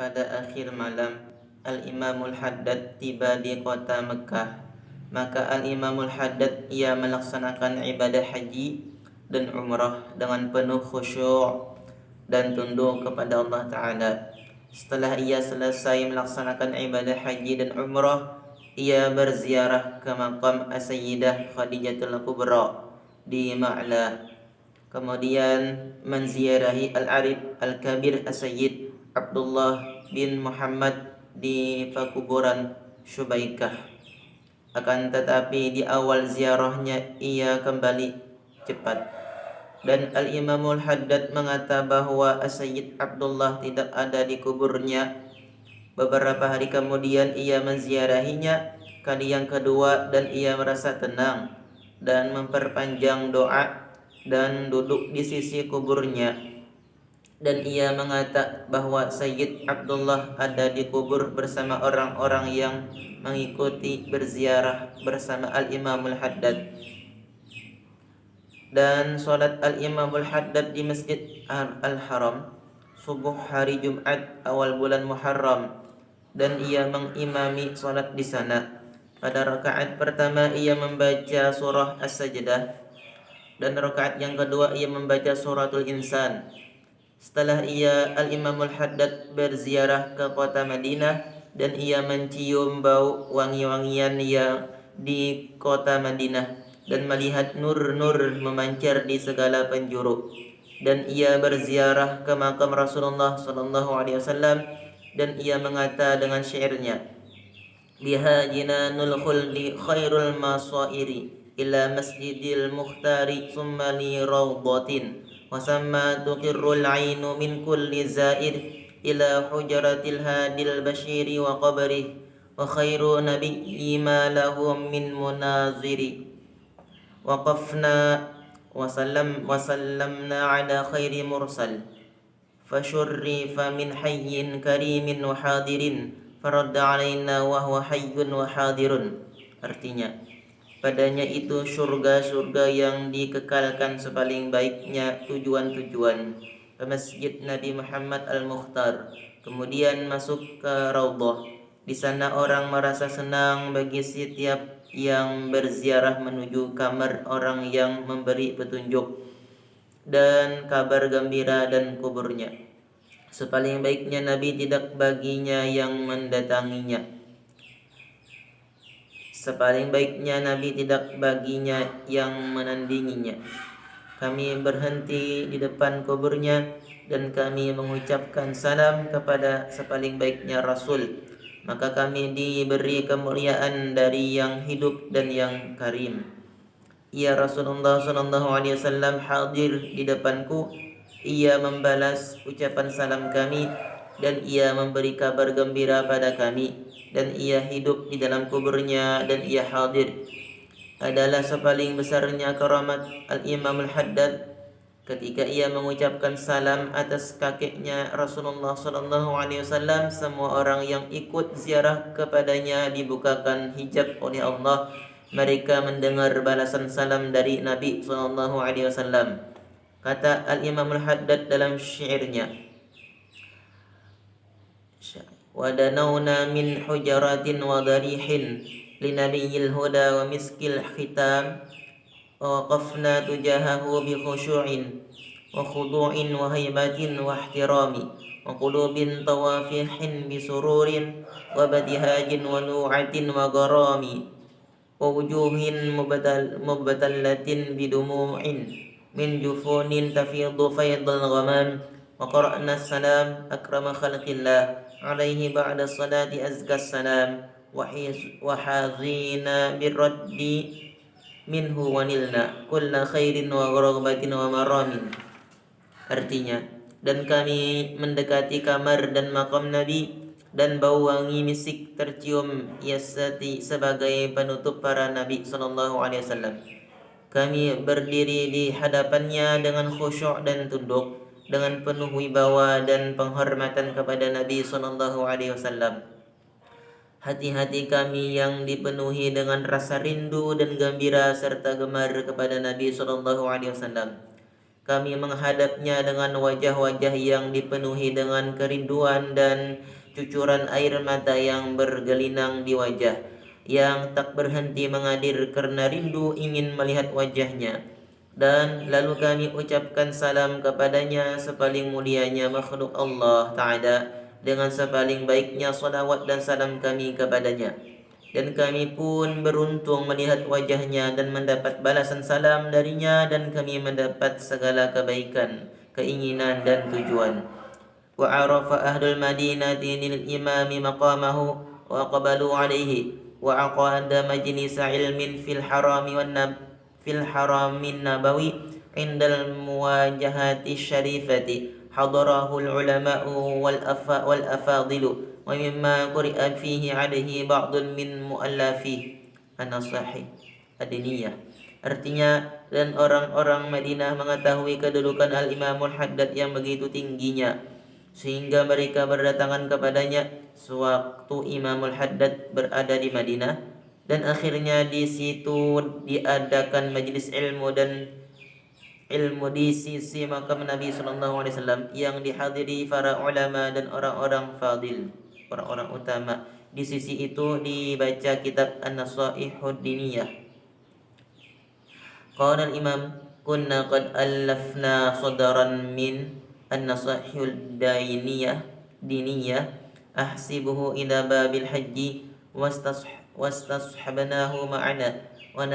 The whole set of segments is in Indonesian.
pada akhir malam, Al-Imamul Haddad tiba di kota Mekah. Maka Al-Imamul Haddad ia melaksanakan ibadah haji dan umrah dengan penuh khusyuk dan tunduk kepada Allah Ta'ala. Setelah ia selesai melaksanakan ibadah haji dan umrah, ia berziarah ke makam As-Sayyidah Khadijatul Kubra di Ma'la. Kemudian menziarahi Al-Arif Al-Kabir As-Sayyid Abdullah bin Muhammad di Pakuburan Syubaikah. Akan tetapi di awal ziarahnya ia kembali cepat. Dan Al-Imamul Haddad mengata bahwa As-Sayyid Abdullah tidak ada di kuburnya. Beberapa hari kemudian ia menziarahinya kali yang kedua dan ia merasa tenang dan memperpanjang doa dan duduk di sisi kuburnya. Dan ia mengata bahwa Sayyid Abdullah ada di kubur bersama orang-orang yang mengikuti berziarah bersama Al-Imamul Haddad. Dan solat Al-Imamul Haddad di Masjid Al-Haram subuh hari Jumat awal bulan Muharram, dan ia mengimami solat di sana. Pada rakaat pertama ia membaca surah As-Sajdah, dan rakaat yang kedua ia membaca suratul Insan. Setelah Al-Imamul Haddad berziarah ke kota Madinah, dan ia mencium bau wangi-wangian yang di kota Madinah dan melihat nur-nur memancar di segala penjuru. Dan ia berziarah ke makam Rasulullah SAW, dan ia mengata dengan syairnya, biha jinanul khuldi khairul masairi ila masjidil mukhtari summa li rawdatin wa samma tuqirrul ainu min kulli zair ila hujratil hadil bashiri wa qabrih wa khairu nabiyyi ma lahum min munaziri waqafna wa sallamna ala khairi mursal fashurrifa min hayyin karimin wa hadirin faradda alaina wa huwa hayyun wa hadirun. Artinya, padanya itu surga-surga yang dikekalkan sepaling baiknya tujuan-tujuan ke Masjid Nabi Muhammad Al-Mukhtar, kemudian masuk ke Raudhah. Di sana orang merasa senang bagi setiap yang berziarah menuju kamar orang yang memberi petunjuk dan kabar gembira dan kuburnya. Sepaling baiknya Nabi tidak baginya yang mendatanginya. Sepaling baiknya Nabi tidak baginya yang menandinginya. Kami berhenti di depan kuburnya dan kami mengucapkan salam kepada sepaling baiknya Rasul. Maka kami diberi kemuliaan dari yang hidup dan yang karim. Ya Rasulullah SAW hadir di depanku. Ia membalas ucapan salam kami dan ia memberi kabar gembira pada kami, dan ia hidup di dalam kuburnya dan ia hadir. Adalah sepaling besarnya keramat Al-Imam Al-Haddad ketika ia mengucapkan salam atas kakeknya Rasulullah SAW. Semua orang yang ikut ziarah kepadanya dibukakan hijab oleh Allah. Mereka mendengar balasan salam dari Nabi SAW. Kata Al-Imam Al-Haddad dalam syairnya, wadanawna min hujaratin wa darihin linabiyil huda wa miskil khitam wa waqafna tujahahu bi khushu'in wa khudu'in wa haibatin wa ihtirami wa qulubin tawafihin bi sururin wa badihajin wa nu'atin wa garami wa wujuhin mubtallatin bi dumu'in min jufunin tafidhu faydal ghamam wa qara'na salam akrama khalqillah alaihi ba'da salati azka salam wa hazina birraddi minhu wanilna kulla khairin wa raghbatin wa maramin. Artinya, dan kami mendekati kamar dan makam Nabi, dan bau wangi misik tercium yasati sebagai penutup para Nabi SAW. Kami berdiri di hadapannya dengan khusyuk dan tunduk, dengan penuh wibawa dan penghormatan kepada Nabi SAW. Hati-hati kami yang dipenuhi dengan rasa rindu dan gembira serta gemar kepada Nabi SAW. Kami menghadapnya dengan wajah-wajah yang dipenuhi dengan kerinduan dan cucuran air mata yang bergelinang di wajah, yang tak berhenti mengalir karena rindu ingin melihat wajahnya. Dan lalu kami ucapkan salam kepadanya sepaling mulianya makhluk Allah Ta'ala, dengan sepaling baiknya salawat dan salam kami kepadanya. Dan kami pun beruntung melihat wajahnya dan mendapat balasan salam darinya, dan kami mendapat segala kebaikan, keinginan dan tujuan. وعرف أهل المدينة للإمام مقامه وأقبلوا عليه وعقد مجلس علم في الحرم النبوي عند المواجهة الشريفة حضره العلماء والأفاضل ومما قرئ فيه عليه بعض من مؤلفه النصائح الدينية. Artinya, dan orang-orang Madinah mengetahui kedudukan Al-Imamul Haddad yang begitu tingginya, sehingga mereka berdatangan kepadanya sewaktu Imamul Haddad berada di Madinah, dan akhirnya di situ diadakan majelis ilmu di sisi makam Nabi sallallahu alaihi wasallam yang dihadiri para ulama dan orang-orang fadil, orang-orang utama. Di sisi itu dibaca kitab An-Nasaihud Diniyah. Qala al-imam kunna qad allafna sadaran min an-nasaihul diniyah ahsibuhu ila babil hajji wastashabnahu ma'ana wa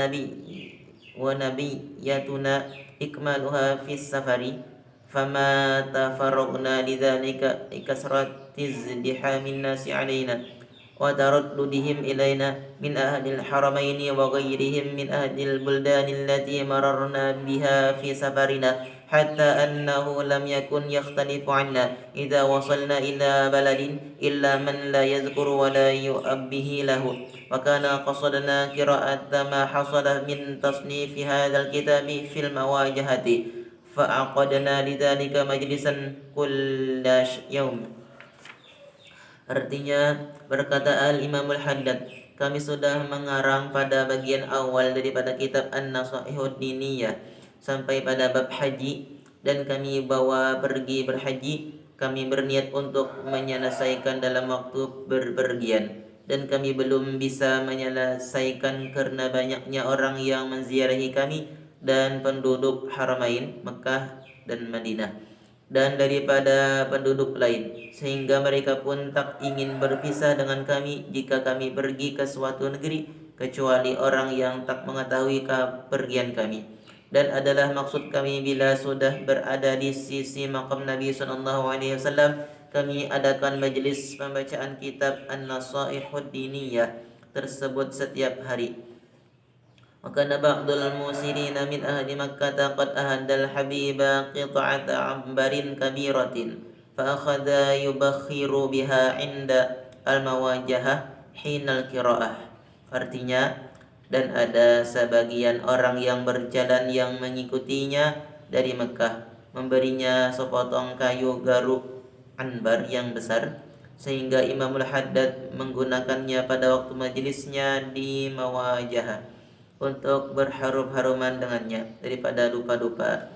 nabiyatuna ikmaluha fis safari fama tafarraqna lidzalika ikasratiz dihamin nasi alaina وترددهم إلينا من أهل الحرمين وغيرهم من أهل البلدان التي مررنا بها في سفرنا حتى أنه لم يكن يختلف عنا إذا وصلنا إلى بلد إلا من لا يذكر ولا يؤبه له. وكان قصدنا قراءة ما حصل من تصنيف هذا الكتاب في المواجهة فعقدنا لذلك مجلسا كل يوم. Artinya, berkata Al-Imamul Haddad, kami sudah mengarang pada bagian awal daripada kitab An-Nasaihud Diniyah sampai pada bab haji, dan kami bawa pergi berhaji. Kami berniat untuk menyelesaikan dalam waktu berpergian, dan kami belum bisa menyelesaikan karena banyaknya orang yang menziarahi kami dan penduduk Haramain, Mekah dan Madinah, dan daripada penduduk lain, sehingga mereka pun tak ingin berpisah dengan kami jika kami pergi ke suatu negeri, kecuali orang yang tak mengetahui kepergian kami. Dan adalah maksud kami bila sudah berada di sisi makam Nabi SAW, kami adakan majlis pembacaan kitab An-Nasaihud Diniyah tersebut setiap hari. وكان بعض الموسرين من أهل مكة قد أهدى الحبيب قطعة عنبر كبيرة فأخذ يبخر بها عند المواجهة حين القراءة. Artinya, dan ada sebagian orang yang berjalan yang mengikutinya dari Mekah memberinya sepotong kayu garuk anbar yang besar, sehingga Imamul Haddad menggunakannya pada waktu majelisnya di Mawajah untuk berharum-haruman dengannya daripada dupa-dupa.